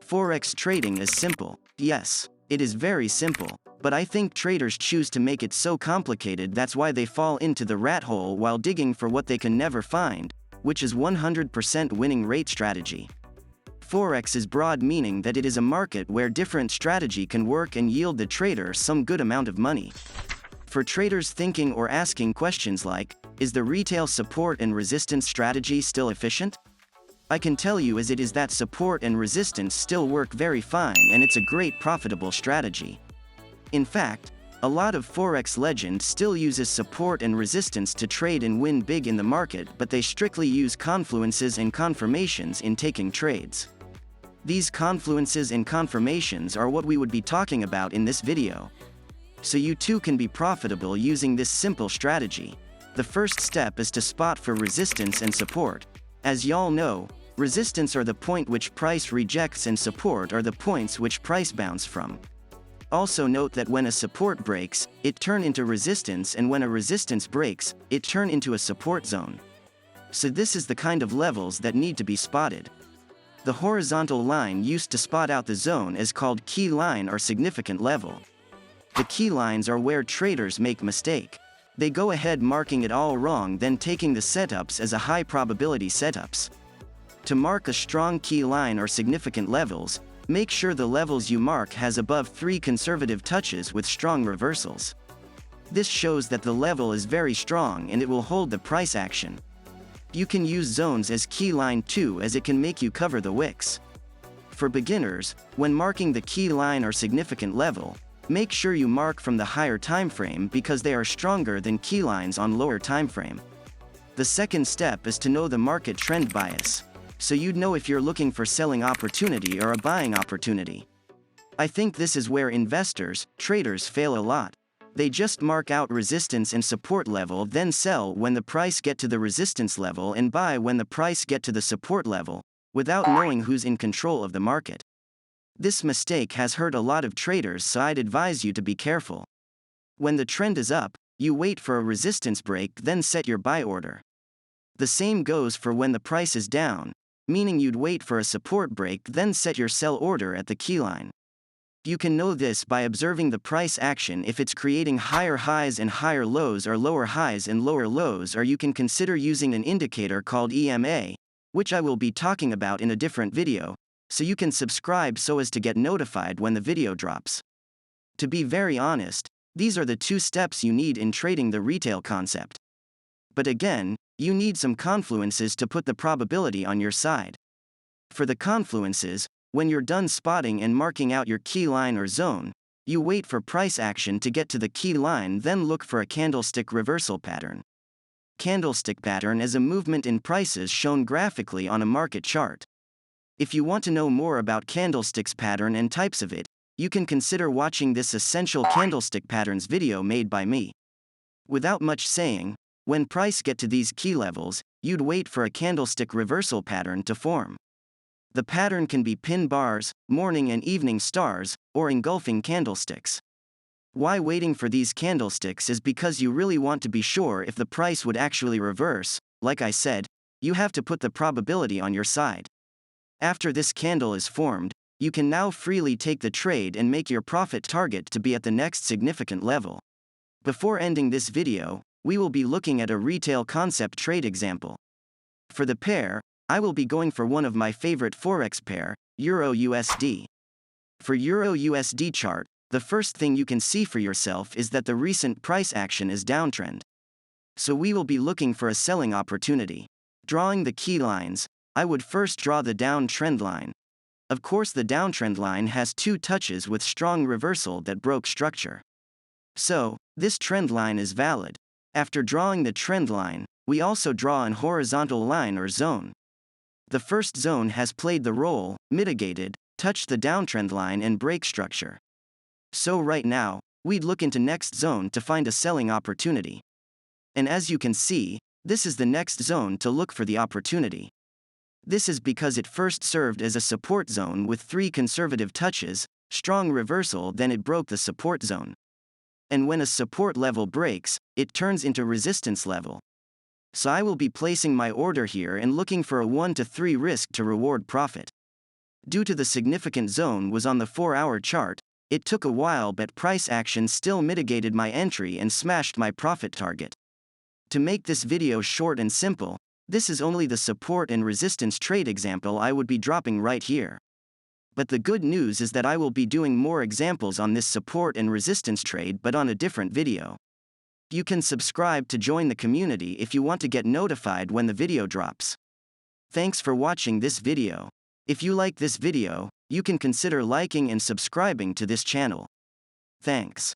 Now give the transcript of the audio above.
Forex trading is simple. Yes, it is very simple, but I think traders choose to make it so complicated. That's why they fall into the rat hole while digging for what they can never find, which is 100% winning rate strategy. Forex is broad, meaning that it is a market where different strategy can work and yield the trader some good amount of money. For traders thinking or asking questions like, is the retail support and resistance strategy still efficient? I can tell you as it is that support and resistance still work very fine, and it's a great profitable strategy. In fact, a lot of Forex legend still uses support and resistance to trade and win big in the market, but they strictly use confluences and confirmations in taking trades. These confluences and confirmations are what we would be talking about in this video. So you too can be profitable using this simple strategy. The first step is to spot for resistance and support. As y'all know, resistance are the point which price rejects and support are the points which price bounce from. Also note that when a support breaks, it turn into resistance, and when a resistance breaks, it turn into a support zone. So this is the kind of levels that need to be spotted. The horizontal line used to spot out the zone is called key line or significant level. The key lines are where traders make mistake. They go ahead marking it all wrong, then taking the setups as a high probability setups. To mark a strong key line or significant levels, make sure the levels you mark has above 3 conservative touches with strong reversals. This shows that the level is very strong and it will hold the price action. You can use zones as key line too, as it can make you cover the wicks. For beginners, when marking the key line or significant level, make sure you mark from the higher time frame because they are stronger than key lines on lower time frame. The second step is to know the market trend bias, so you'd know if you're looking for selling opportunity or a buying opportunity. I think this is where investors, traders fail a lot. They just mark out resistance and support level, then sell when the price get to the resistance level and buy when the price get to the support level, without knowing who's in control of the market. This mistake has hurt a lot of traders, so I'd advise you to be careful. When the trend is up, you wait for a resistance break, then set your buy order. The same goes for when the price is down, meaning you'd wait for a support break, then set your sell order at the key line. You can know this by observing the price action, if it's creating higher highs and higher lows or lower highs and lower lows, or you can consider using an indicator called EMA, which I will be talking about in a different video, so you can subscribe so as to get notified when the video drops. To be very honest, these are the 2 steps you need in trading the retail concept. But again, you need some confluences to put the probability on your side. For the confluences, when you're done spotting and marking out your key line or zone, you wait for price action to get to the key line, then look for a candlestick reversal pattern. Candlestick pattern is a movement in prices shown graphically on a market chart. If you want to know more about candlesticks pattern and types of it, you can consider watching this essential candlestick patterns video made by me. Without much saying, when price get to these key levels, you'd wait for a candlestick reversal pattern to form. The pattern can be pin bars, morning and evening stars, or engulfing candlesticks. Why waiting for these candlesticks is because you really want to be sure if the price would actually reverse. Like I said, you have to put the probability on your side. After this candle is formed, you can now freely take the trade and make your profit target to be at the next significant level. Before ending this video, we will be looking at a retail concept trade example. For the pair, I will be going for one of my favorite Forex pair, Euro-USD. For Euro-USD chart, the first thing you can see for yourself is that the recent price action is downtrend. So we will be looking for a selling opportunity. Drawing the key lines, I would first draw the downtrend line. Of course, the downtrend line has 2 touches with strong reversal that broke structure. So, this trend line is valid. After drawing the trend line, we also draw an horizontal line or zone. The first zone has played the role, mitigated, touched the downtrend line and break structure. So right now, we'd look into next zone to find a selling opportunity. And as you can see, this is the next zone to look for the opportunity. This is because it first served as a support zone with 3 conservative touches, strong reversal, then it broke the support zone. And when a support level breaks, it turns into resistance level. So I will be placing my order here and looking for a 1 to 3 risk to reward profit. Due to the significant zone was on the 4-hour chart, it took a while but price action still mitigated my entry and smashed my profit target. To make this video short and simple, this is only the support and resistance trade example I would be dropping right here. But the good news is that I will be doing more examples on this support and resistance trade but on a different video. You can subscribe to join the community if you want to get notified when the video drops. Thanks for watching this video. If you like this video, you can consider liking and subscribing to this channel. Thanks.